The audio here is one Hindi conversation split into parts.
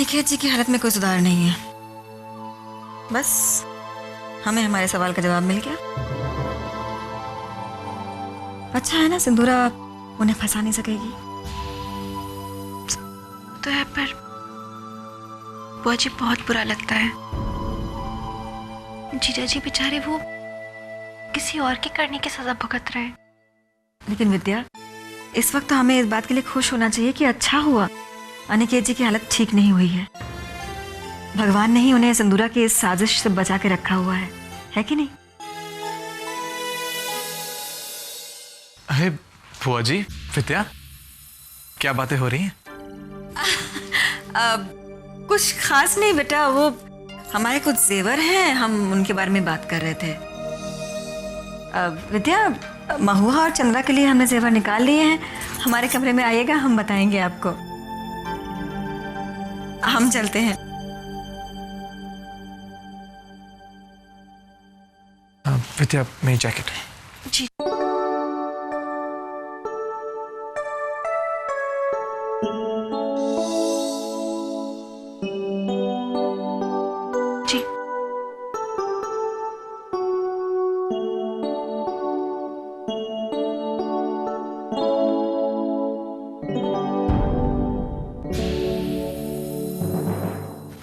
अनिकेत जी की हालत में कोई सुधार नहीं है। बस हमें हमारे सवाल का जवाब मिल गया। अच्छा है ना, सिंदूरा उन्हें फंसा नहीं सकेगी। तो है, पर बुआ जी बहुत बुरा लगता है। जीजा जी बेचारे वो किसी और की करने की सजा भुगत रहे हैं। लेकिन विद्या, इस वक्त तो हमें इस बात के लिए खुश होना चाहिए कि अच्छा हुआ अनिकेत जी की हालत ठीक नहीं हुई है। भगवान ने ही उन्हें सिंदूरा की इस साजिश से बचा के रखा हुआ है कि नहीं? अरे बुआ जी, विद्या, क्या बातें हो रही हैं? कुछ खास नहीं बेटा, वो हमारे कुछ जेवर हैं, हम उनके बारे में बात कर रहे थे। विद्या, महुआ और चंद्रा के लिए हमने जेवर निकाल लिए हैं। हमारे कमरे में आइएगा, हम बताएंगे आपको। हम चलते हैं। विद्या, मेरी जैकेट। जी जी।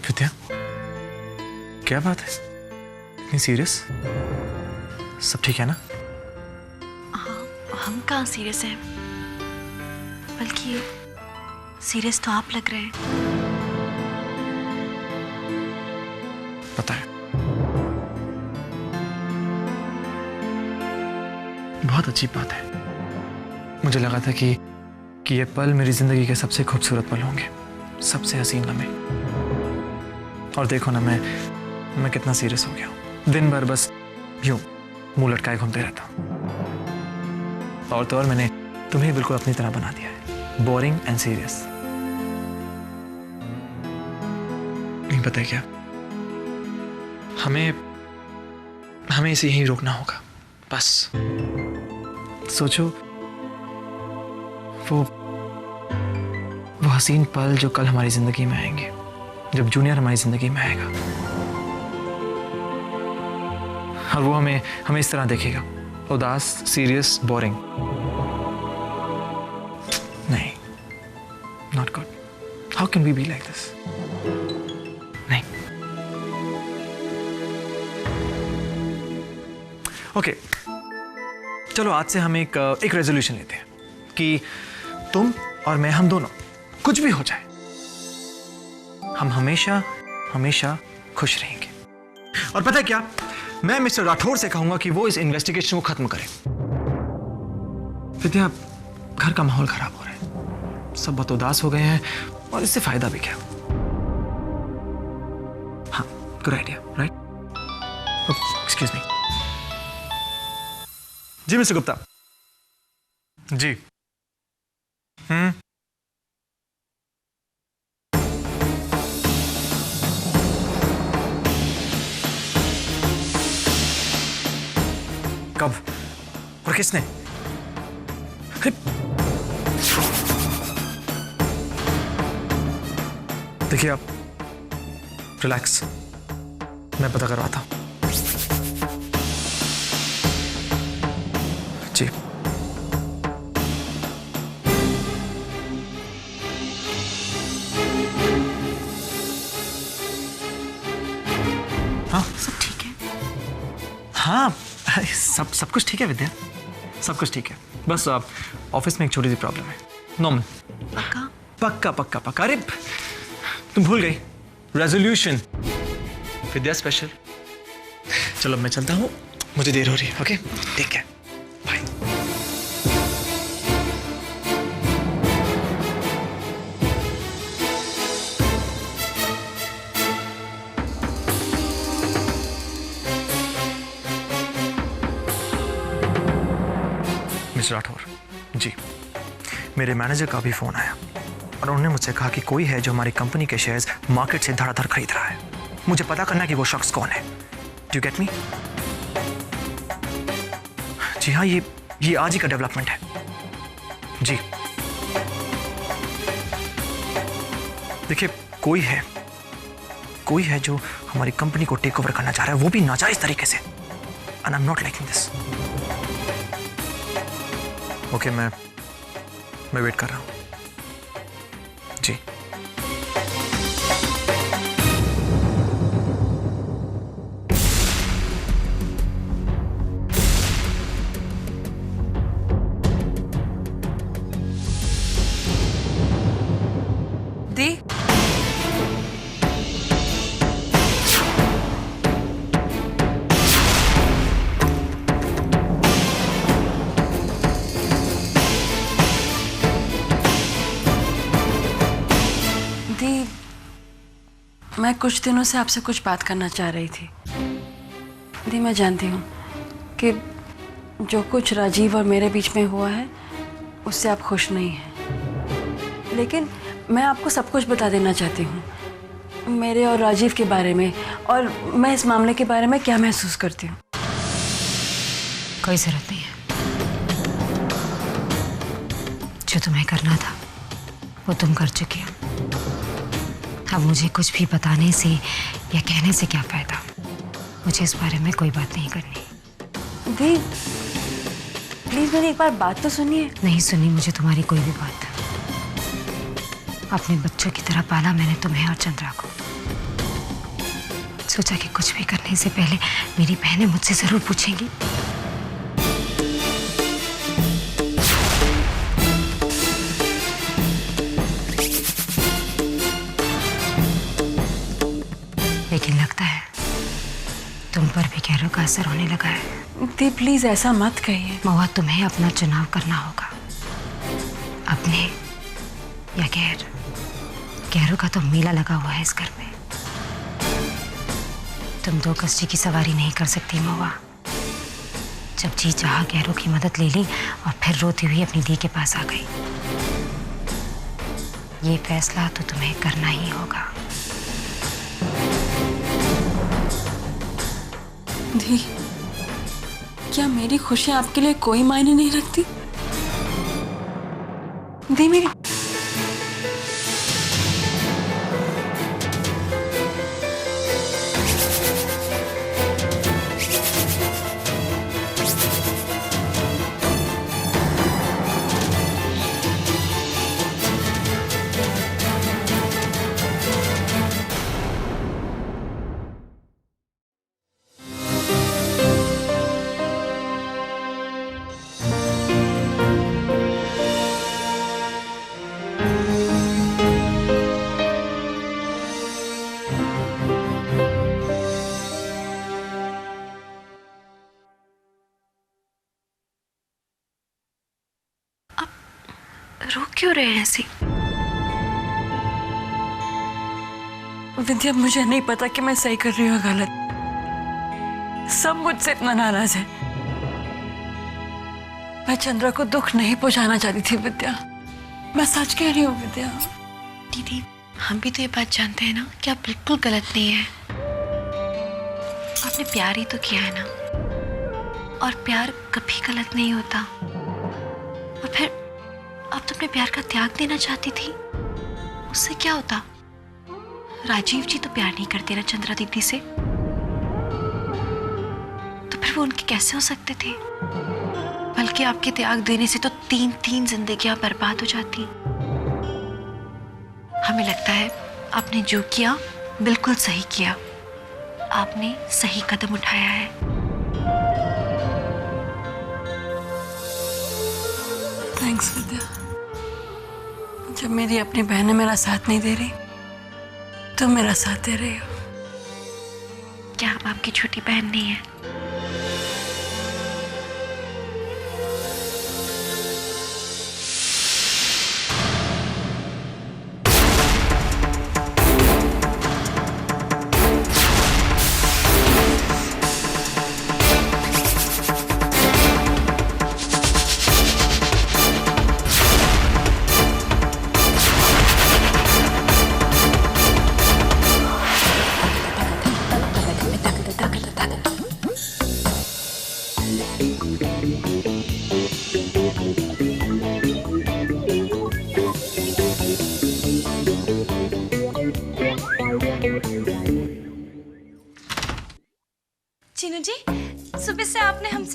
विद्या, क्या बात है? इतनी सीरियस? सब ठीक है ना? हम कहाँ सीरियस हैं, बल्कि सीरियस तो आप लग रहे हैं। पता है, बहुत अच्छी बात है। मुझे लगा था कि ये पल मेरी जिंदगी के सबसे खूबसूरत पल होंगे, सबसे हसीन लम्हे। और देखो ना, मैं कितना सीरियस हो गया हूं। दिन भर बस यूं मुंह लटकाए घूमते रहता हूं। और तो और मैंने तुम्हें बिल्कुल अपनी तरह बना दिया है, बोरिंग एंड सीरियस। नहीं पता है क्या, हमें इसे यहीं रोकना होगा बस। सोचो, वो हसीन पल जो कल हमारी जिंदगी में आएंगे, जब जूनियर हमारी जिंदगी में आएगा और वो हमें इस तरह देखेगा, उदास, सीरियस, बोरिंग। नहीं, not good. How can we be like this? नहीं। ओके, चलो आज से हम एक रेजोल्यूशन लेते हैं कि तुम और मैं, हम दोनों, कुछ भी हो जाए, हम हमेशा हमेशा खुश रहेंगे। और पता है क्या, मैं मिस्टर राठौर से कहूंगा कि वो इस इन्वेस्टिगेशन को खत्म करें। विद्या, घर का माहौल खराब हो रहा है, सब बहुत उदास हो गए हैं और इससे फायदा भी क्या? हाँ, good idea, right? Excuse me. जी मिस्टर गुप्ता। जी। कब और किसने? देखिए आप, रिलैक्स, मैं पता करवाता हूं। जी। हाँ, सब ठीक है? हाँ, सब कुछ ठीक है विद्या, सब कुछ ठीक है। बस आप ऑफिस में एक छोटी सी प्रॉब्लम है, नॉर्मल। पक्का? पक्का पक्का पक्का। अरे तुम भूल गई, रेजोल्यूशन, विद्या स्पेशल। चलो मैं चलता हूँ, मुझे देर हो रही है। Okay, take care, bye. Mister Rathore ji, मेरे मैनेजर का भी फोन आया और उन्होंने मुझसे कहा कि कोई है जो हमारी कंपनी के शेयर्स मार्केट से धड़ाधड़ खरीद रहा है। मुझे पता करना है कि वो शख्स कौन है। Do you get me? जी हाँ, ये आज ही का डेवलपमेंट है। जी देखिए, कोई है जो हमारी कंपनी को टेक ओवर करना चाह रहा है, वो भी नाजायज तरीके से। And I am not liking this. Okay, मैं वेट कर रहा हूं जी। दी, मैं कुछ दिनों से आपसे कुछ बात करना चाह रही थी। दी, मैं जानती हूँ कि जो कुछ राजीव और मेरे बीच में हुआ है उससे आप खुश नहीं हैं, लेकिन मैं आपको सब कुछ बता देना चाहती हूँ, मेरे और राजीव के बारे में, और मैं इस मामले के बारे में क्या महसूस करती हूँ। कोई जरूरत नहीं है। जो तुम्हें करना था वो तुम कर चुके हो। अब मुझे कुछ भी बताने से या कहने से क्या फायदा। मुझे इस बारे में कोई बात नहीं करनी। दी, प्लीज मेरी एक बार बात तो सुनिए। नहीं सुनी मुझे तुम्हारी कोई भी बात। अपने बच्चों की तरह पाला मैंने तुम्हें और चंद्रा को। सोचा कि कुछ भी करने से पहले मेरी बहनें मुझसे जरूर पूछेंगी। लेकिन लगता है तुम पर भी गैरों का असर होने लगा है। दी, प्लीज ऐसा मत कहिए। महुआ, तुम्हें अपना चुनाव करना होगा, अपने या गैर। गैरों का तो मेला लगा हुआ है इस घर में। तुम दो कश्ती की सवारी नहीं कर सकती महुआ। जब जी चाहा गैरों की मदद ले ली और फिर रोती हुई अपनी दी के पास आ गई। ये फैसला तो तुम्हें करना ही होगा। दी, क्या मेरी खुशी आपके लिए कोई मायने नहीं रखती? दी, मेरी रो क्यों रहे हैं ऐसे? विद्या, मुझे नहीं पता कि मैं सही कर रही हूँ या गलत। सब मुझसे इतना नाराज है। मैं चंद्रा को दुख नहीं पहुंचाना चाहती थी विद्या। मैं सच कह रही हूँ विद्या। दीदी, हम भी तो ये बात जानते हैं ना कि आप बिल्कुल गलत नहीं है। आपने प्यार ही तो किया है ना, और प्यार कभी गलत नहीं होता। और फिर आप तो अपने प्यार का त्याग देना चाहती थी, उससे क्या होता? राजीव जी तो प्यार नहीं करते ना चंद्रा दीदी से, तो फिर वो उनके कैसे हो सकते थे? बल्कि आपके त्याग देने से तो तीन जिंदगियां बर्बाद हो जाती। हमें लगता है आपने जो किया बिल्कुल सही किया। आपने सही कदम उठाया है। थैंक्स विद्या। जब मेरी अपनी बहनें मेरा साथ नहीं दे रही, तो मेरा साथ दे रही हो। क्या आप आपकी छोटी बहन नहीं है?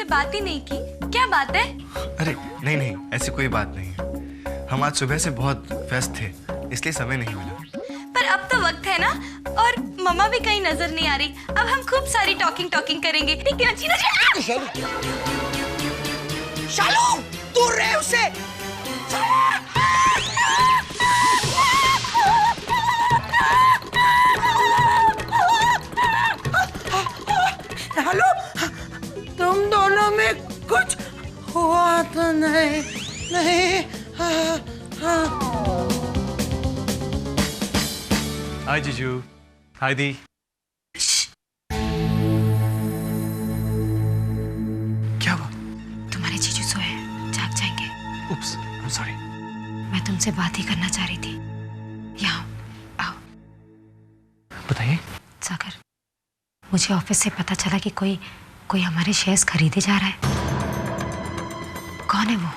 मुझसे बात ही नहीं की, क्या बात है? अरे नहीं नहीं, ऐसी कोई बात नहीं है। हम आज सुबह से बहुत व्यस्त थे, इसलिए समय नहीं मिला। पर अब तो वक्त है ना, और मम्मा भी कहीं नजर नहीं आ रही। अब हम खूब सारी टॉकिंग करेंगे, ठीक है ना जीना जी? शालू, दूर रहे उससे। हेलो, तुम दोनों में कुछ हुआ तो नहीं? नहीं। हाय जीजू। हाय दी। क्या हुआ? तुम्हारे जीजू सोए हैं, जाग जाएंगे। उप्स, आई एम सॉरी। मैं तुमसे बात ही करना चाह रही थी। यहाँ आओ। बताइए। सागर, मुझे ऑफिस से पता चला कि कोई हमारे शेयर्स खरीदे जा रहा है। कौन है वो?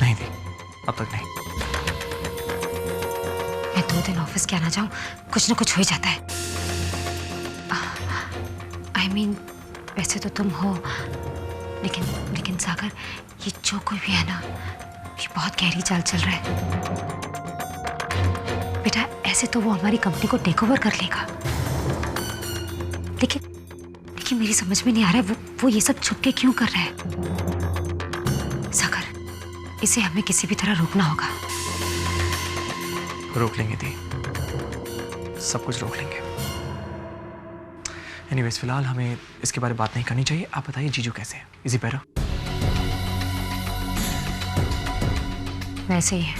नहीं दी, अब तक नहीं। मैं 2 दिन ऑफिस क्या ना जाऊं, कुछ ना कुछ हो ही जाता है। I mean, वैसे तो तुम हो, लेकिन सागर, ये जो कोई भी है ना, ये बहुत गहरी चाल चल रहा है। बेटा, ऐसे तो वो हमारी कंपनी को टेक ओवर कर लेगा, लेकिन मेरी समझ में नहीं आ रहा है वो ये सब छुप के क्यों कर रहा है। सागर, इसे हमें किसी भी तरह रोकना होगा। रोक लेंगे दी, सब कुछ रोक लेंगे। एनीवेज, फिलहाल हमें इसके बारे में बात नहीं करनी चाहिए। आप बताइए जीजू कैसे हैं? Is he better? वैसे ही है,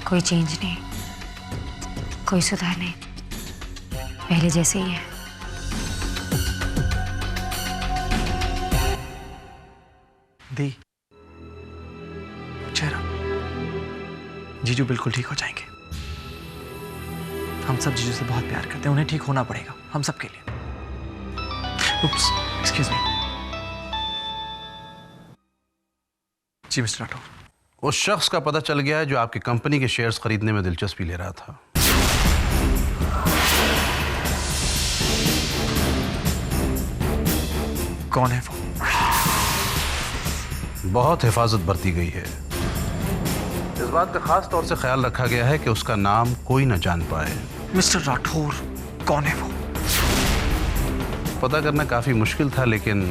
कोई चेंज नहीं, कोई सुधार नहीं, पहले जैसे ही है। दी, चेहरा, जीजू बिल्कुल ठीक हो जाएंगे। हम सब जीजू से बहुत प्यार करते हैं, उन्हें ठीक होना पड़ेगा, हम सब के लिए। उप्स, एक्सक्यूज मी। जी मिस्टर राठौर। उस शख्स का पता चल गया है जो आपकी कंपनी के शेयर्स खरीदने में दिलचस्पी ले रहा था। कौन है वो? बहुत हिफाजत बरती गई है। इस बात का खास तौर से ख्याल रखा गया है कि उसका नाम कोई न जान पाए। मिस्टर राठौर, कौन है वो? पता करना काफी मुश्किल था, लेकिन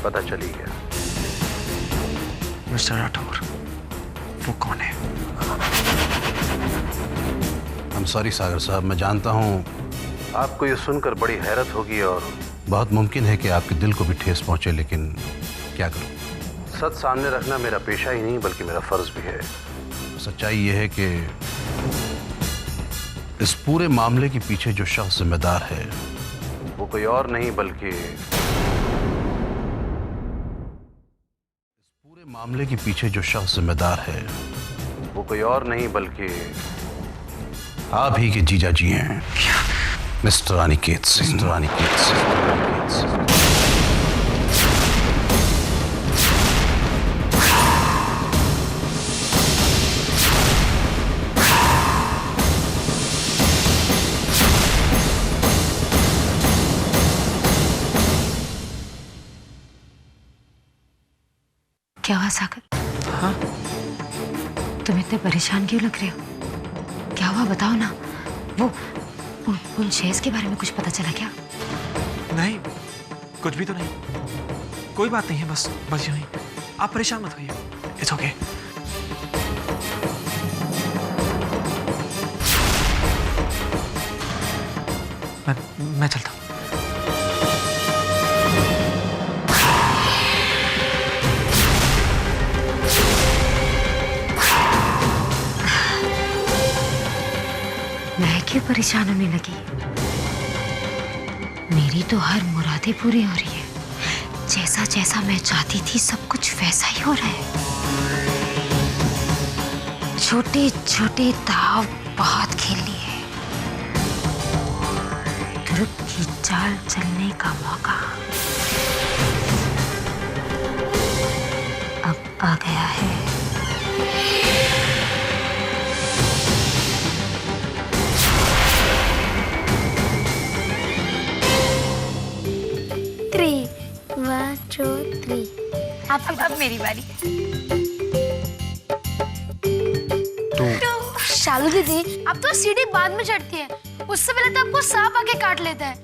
पता चल ही गया। मिस्टर राठौर, वो कौन है? I'm sorry सागर साहब, मैं जानता हूँ आपको ये सुनकर बड़ी हैरत होगी और बहुत मुमकिन है कि आपके दिल को भी ठेस पहुंचे, लेकिन क्या करूं, सच सामने रखना मेरा पेशा ही नहीं बल्कि मेरा फर्ज भी है। सच्चाई ये है कि इस पूरे मामले के पीछे जो शख्स जिम्मेदार है वो कोई और नहीं बल्कि मामले के पीछे जो शख्स जिम्मेदार है वो कोई और नहीं बल्कि आप ही के जीजा जी हैं, मिस्टर अनिकेत सिंह। क्या हुआ सागर? हाँ? तुम इतने परेशान क्यों लग रहे हो? क्या हुआ बताओ ना। वो उन शेयर्स के बारे में कुछ पता चला क्या? नहीं, कुछ भी तो नहीं। कोई बात नहीं है, बस यूं ही। आप परेशान मत होइए, इट्स ओके। मैं चलता हूँ। मैं क्यों परेशान होने लगी? मेरी तो हर मुरादें पूरी हो रही है। जैसा जैसा मैं चाहती थी सब कुछ वैसा ही हो रहा है। छोटे छोटे दाव बहुत खेल लिए, ध्रुव की चाल चलने का मौका अब आ गया है। अब मेरी बारी। तो शालू दीदी, अब तो सीढ़ी बाद में चढ़ती है, उससे पहले तो आपको सांप आके काट लेता है।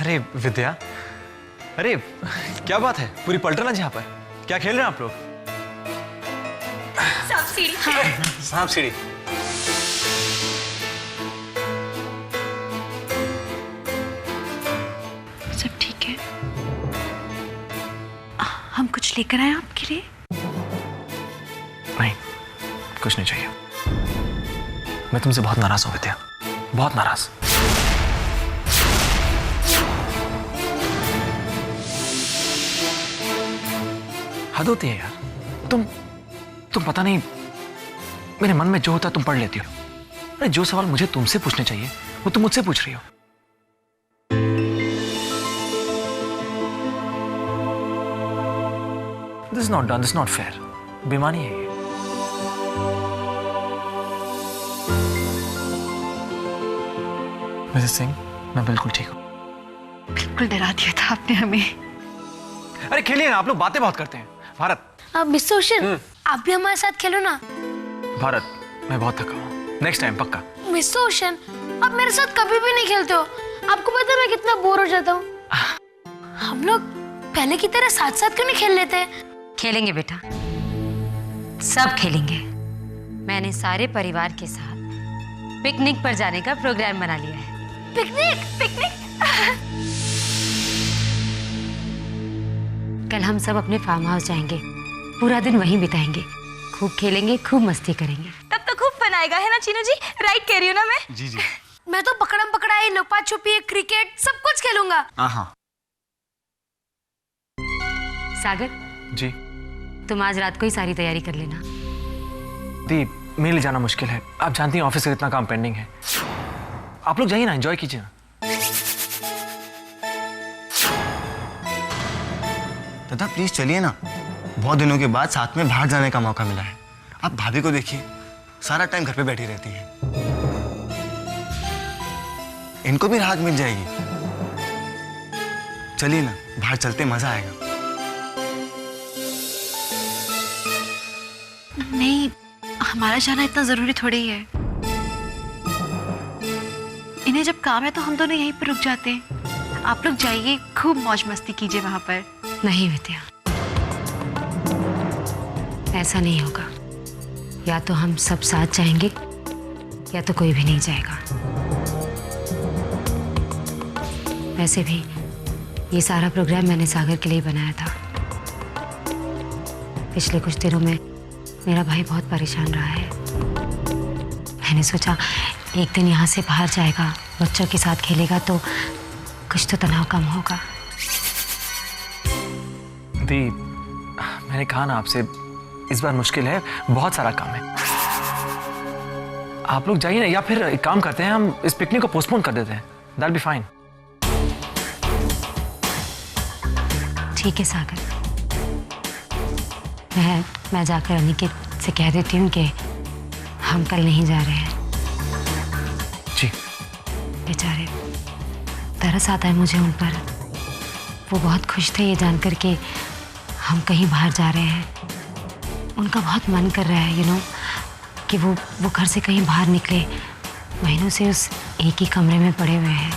अरे विद्या, अरे क्या बात है, पूरी पलटन आज यहाँ पर क्या खेल रहे हैं आप लोग? सांप सीढ़ी। सांप सीढ़ी। सब ठीक है? हम कुछ लेकर आए आपके लिए? नहीं, कुछ नहीं चाहिए। मैं तुमसे बहुत नाराज हूं विद्या, बहुत नाराज। हद होती है यार। तुम पता नहीं, मेरे मन में जो होता है तुम पढ़ लेती हो। अरे जो सवाल मुझे तुमसे पूछने चाहिए वो तुम मुझसे पूछ रही हो। This is not done, this not fair. बेईमानी है ये। मिसेस सिंह, मैं बिल्कुल ठीक हूँ। बिल्कुल डरा दिया था आपने हमें। अरे खेलिए ना, आप लोग बातें बहुत करते हैं। भारत, अब मिस्टर ओशन, आप भी हमारे साथ खेलो ना। भारत, मैं बहुत थका हूँ, नेक्स्ट टाइम पक्का। मिस्टर ओशन, आप मेरे साथ कभी भी नहीं खेलते हो। आपको पता है मैं कितना बोर हो जाता हूँ। हम लोग पहले की तरह साथ साथ क्यों नहीं खेल लेते? खेलेंगे बेटा, सब खेलेंगे। मैंने सारे परिवार के साथ पिकनिक पर जाने का प्रोग्राम बना लिया है। पिकनिक? पिकनिक? कल हम सब अपने फार्म हाउस जाएंगे, पूरा दिन वहीं बिताएंगे, खूब खेलेंगे, खूब मस्ती करेंगे। तब तो खूब फन आएगा, है ना चीनू जी? राइट कह रही हूँ ना मैं? जी जी। मैं तो पकड़म पकड़ाई, लुपा छुपी, क्रिकेट सब कुछ खेलूंगा। हाँ। सागर जी तुम आज रात को ही सारी तैयारी कर लेना। दी, मेरे लिए जाना मुश्किल है, आप जानती हैं ऑफिस से कितना काम पेंडिंग है। आप लोग जाइए ना, एंजॉय कीजिए ना। दादा प्लीज चलिए ना, बहुत दिनों के बाद साथ में बाहर जाने का मौका मिला है। आप भाभी को देखिए, सारा टाइम घर पे बैठी रहती हैं। इनको भी राहत मिल जाएगी। चलिए ना, बाहर चलते, मजा आएगा। नहीं, हमारा जाना इतना जरूरी थोड़ी ही है। इन्हें जब काम है तो हम दोनों यहीं पर रुक जाते हैं। आप लोग जाइए, खूब मौज मस्ती कीजिए वहां पर। नहीं विद्या, ऐसा नहीं होगा। या तो हम सब साथ जाएंगे या तो कोई भी नहीं जाएगा। वैसे भी ये सारा प्रोग्राम मैंने सागर के लिए बनाया था। पिछले कुछ दिनों में मेरा भाई बहुत परेशान रहा है। मैंने सोचा एक दिन यहाँ से बाहर जाएगा, बच्चों के साथ खेलेगा तो कुछ तो तनाव कम होगा। दी, मैंने कहा ना आपसे, इस बार मुश्किल है, बहुत सारा काम है। आप लोग जाइए ना, या फिर एक काम करते हैं, हम इस पिकनिक को पोस्टपोन कर देते हैं। दैट्'ll बी फाइन। ठीक है सागर, मैं जाकर अनिकेत से कह देती हूँ कि हम कल नहीं जा रहे हैं। जी। बेचारे, तरस आता है मुझे उन पर। वो बहुत खुश थे ये जानकर के हम कहीं बाहर जा रहे हैं। उनका बहुत मन कर रहा है कि वो घर से कहीं बाहर निकले। महीनों से उस एक ही कमरे में पड़े हुए हैं।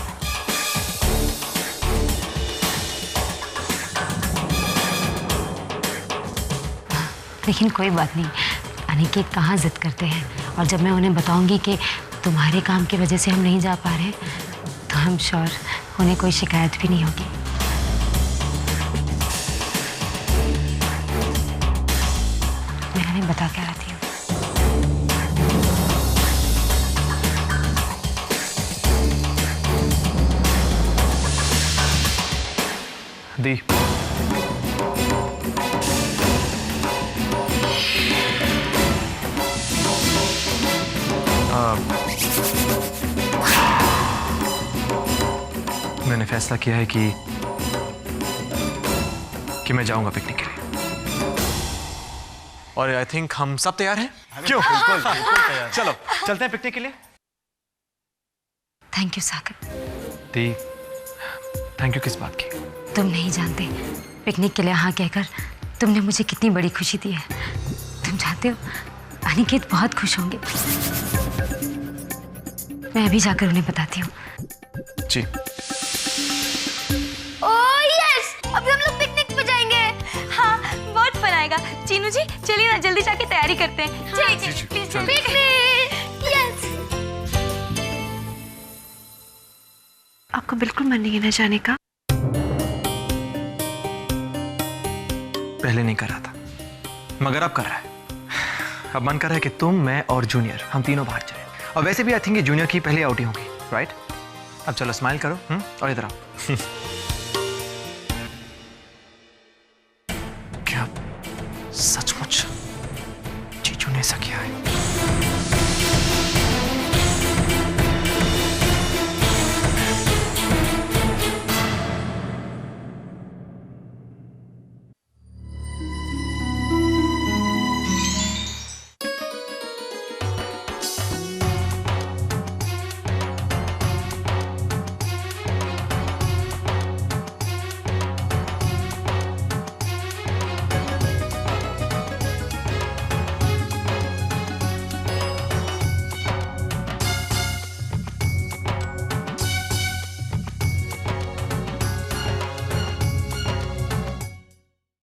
लेकिन कोई बात नहीं, अनिकेत कहाँ जिद करते हैं। और जब मैं उन्हें बताऊंगी कि तुम्हारे काम की वजह से हम नहीं जा पा रहे, तो हम श्योर उन्हें कोई शिकायत भी नहीं होगी। मैं उन्हें बता के आती हूँ। दी, मैंने फैसला किया है कि मैं जाऊंगा पिकनिक के लिए। और आई थिंक हम सब तैयार हैं। क्यों? बिल्कुल तैयार। चलो चलते हैं पिकनिक के लिए। Thank you Sagar. The, thank you किस बात की? तुम नहीं जानते पिकनिक के लिए हाँ कहकर तुमने मुझे कितनी बड़ी खुशी दी है। तुम जानते हो अनिकेत बहुत खुश होंगे। मैं अभी जाकर उन्हें बताती हूँ। जी। ओह यस, अभी हम लोग पिकनिक पे जाएंगे। हाँ, बहुत फन आएगा। चीनू जी चलिए ना, जल्दी जाके तैयारी करते हैं। Picnic yes. आपको बिल्कुल मन नहीं है ना जाने का? पहले नहीं कर रहा था, मगर अब कर रहा है। अब मन कर रहा है कि तुम, मैं और जूनियर हम तीनों बाहर चले। और वैसे भी आई थिंक ये जूनियर की पहली आउटिंग होगी, राइट? अब चलो स्माइल करो और इधर आओ।